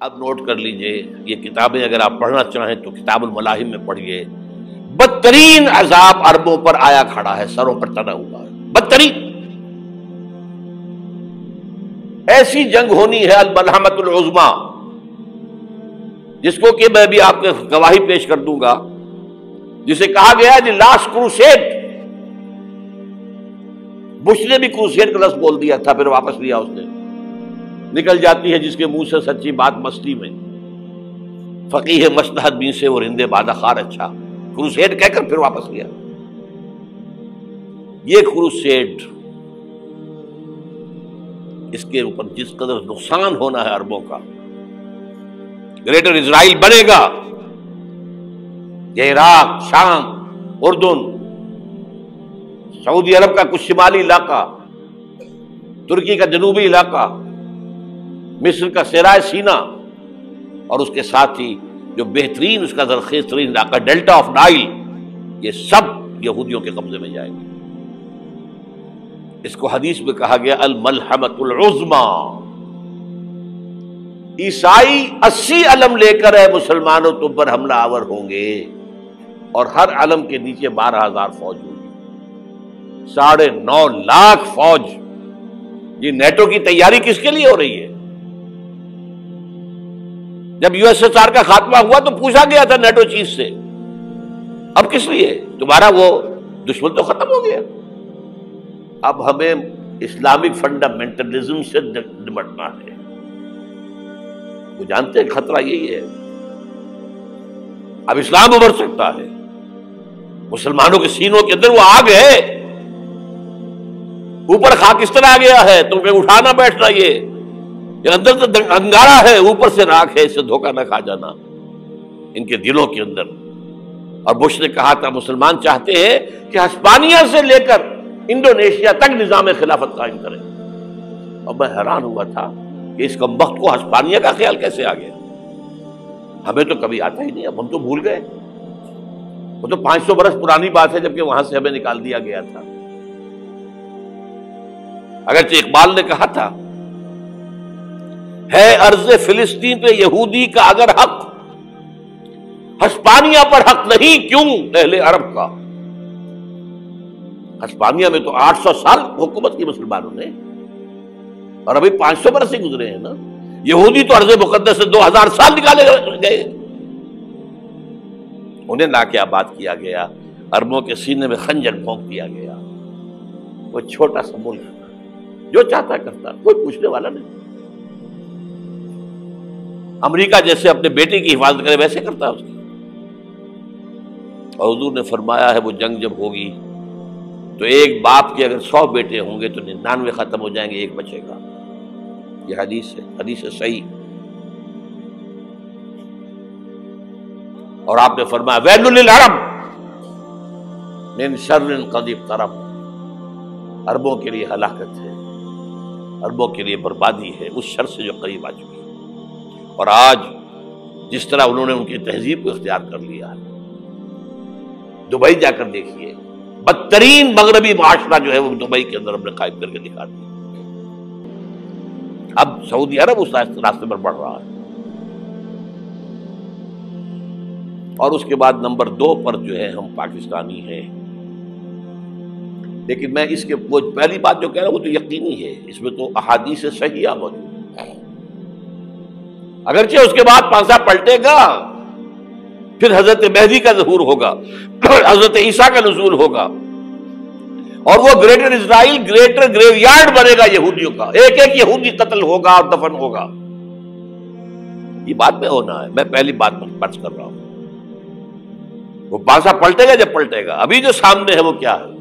اب نوٹ کر لیجئے، یہ کتابیں اگر آپ پڑھنا چاہیں تو کتاب الملاحم میں پڑھیے. بدترین عذاب عربوں پر آیا کھڑا ہے، سروں پر تنا ہوا ہے، بدترین. ایسی جنگ ہونی ہے الملحمۃ العظمیٰ، جس کو کہ میں بھی آپ کے گواہی پیش کر دوں گا، جسے کہا گیا ہے دی لاسٹ کروسیڈ. بش نے بھی کروسیڈ کا لفظ بول دیا تھا، پھر واپس لیا اس نے. نکل جاتی ہے جس کے منہ سے سچی بات مستی میں، فقیہ مصلحت بھی سے اور ہندے بادہ خار اچھا، کروسیڈ کہہ کر پھر واپس لیا. یہ کروسیڈ، اس کے اوپر جس قدر نقصان ہونا ہے عربوں کا. گریٹر اسرائیل بنے گا، یہ عراق، شام، اردن، سعودی عرب کا کچھ شمالی علاقہ، ترکی کا جنوبی علاقہ، مصر کا صحرائے سینا، اور اس کے ساتھ ہی جو بہترین اس کا زرخیز ترین علاقہ ڈیلٹا آف نائل، یہ سب یہودیوں کے قبضے میں جائیں گے. اس کو حدیث میں کہا گیا الملحمۃ العظمیٰ. عیسائی 80 علم لے کر ہے مسلمانوں تم پر حملہ آور ہوں گے، اور ہر علم کے نیچے 12,000 فوج ہوگی، 9.5 لاکھ فوج. یہ نیٹو کی تیاری کس کے لیے ہو رہی ہے؟ جب یو ایس ایس آر کا خاتمہ ہوا تو پوچھا گیا تھا نیٹو چیف سے، اب کس لیے؟ تمہارا وہ دشمن تو ختم ہو گیا، اب ہمیں اسلامک فنڈامنٹلزم سے نمٹنا ہے. وہ جانتے ہیں خطرہ یہی ہے، اب اسلام ابھر سکتا ہے. مسلمانوں کے سینوں کے اندر وہ آگ ہے، اوپر خاکستر آ گیا ہے، تم پہ اٹھانا بیٹھنا، یہ اندر تو انگارہ ہے، اوپر سے راکھ ہے، اس سے دھوکہ نہ کھا جانا ان کے دلوں کے اندر. اور بش نے کہا تھا مسلمان چاہتے ہیں کہ ہسپانیہ سے لے کر انڈونیشیا تک نظام خلافت قائم کریں. اور میں حیران ہوا تھا کہ اس کمبخت کو ہسپانیہ کا خیال کیسے آ گیا. ہمیں تو کبھی آتا ہی نہیں، اب ہم تو بھول گئے. وہ تو 500 برس پرانی بات ہے، جبکہ وہاں سے ہمیں نکال دیا گیا تھا. اگرچہ اقبال نے کہا تھا ہے ارض فلسطین پہ یہودی کا اگر حق، ہسپانیہ پر حق نہیں کیوں اہل عرب کا. ہسپانیہ میں تو 800 سال حکومت کی مسلمانوں نے، اور ابھی 500 برس سے گزرے ہیں نا. یہودی تو ارض مقدس سے 2000 سال نکالے گئے، انہیں لا کے آباد کیا گیا، عربوں کے سینے میں خنجر بھونک دیا گیا. وہ چھوٹا سا ملک جو چاہتا کرتا، کوئی پوچھنے والا نہیں. امریکہ جیسے اپنے بیٹے کی حفاظت کرے ویسے کرتا اس کی. اور حضور نے فرمایا ہے وہ جنگ جب ہوگی تو ایک باپ کے اگر 100 بیٹے ہوں گے تو 99 ختم ہو جائیں گے، ایک بچے گا. یہ حدیث ہے، حدیث ہے صحیح. اور آپ نے فرمایا ویل للعرب من شر قد اقترب، عربوں کے لیے ہلاکت ہے، عربوں کے لیے بربادی ہے اس شر سے جو قریب آ چکی ہے. اور آج جس طرح انہوں نے ان کی تہذیب کو اختیار کر لیا ہے، دبئی جا کر دیکھیے، بدترین مغربی معاشرہ جو ہے وہ دبئی کے اندر ہم نے قائم کر کے دکھا دیا. اب سعودی عرب اس راستے پر بڑھ رہا ہے. اور اس کے بعد نمبر 2 پر جو ہے ہم پاکستانی ہیں. لیکن میں اس کے وہ پہلی بات جو کہہ رہا ہوں وہ تو یقینی ہے، اس میں تو احادیث صحیحہ موجود ہے. اگرچہ اس کے بعد پانسا پلٹے گا، پھر حضرت مہدی کا ظہور ہوگا، حضرت عیسیٰ کا نزول ہوگا، اور وہ گریٹر اسرائیل گریٹر گریو یارڈ بنے گا یہودیوں کا. ایک ایک یہودی قتل ہوگا اور دفن ہوگا. یہ بات میں ہونا ہے، میں پہلی بات پر فرض کر رہا ہوں. وہ پانسا پلٹے گا جب پلٹے گا. ابھی جو سامنے ہے وہ کیا ہے؟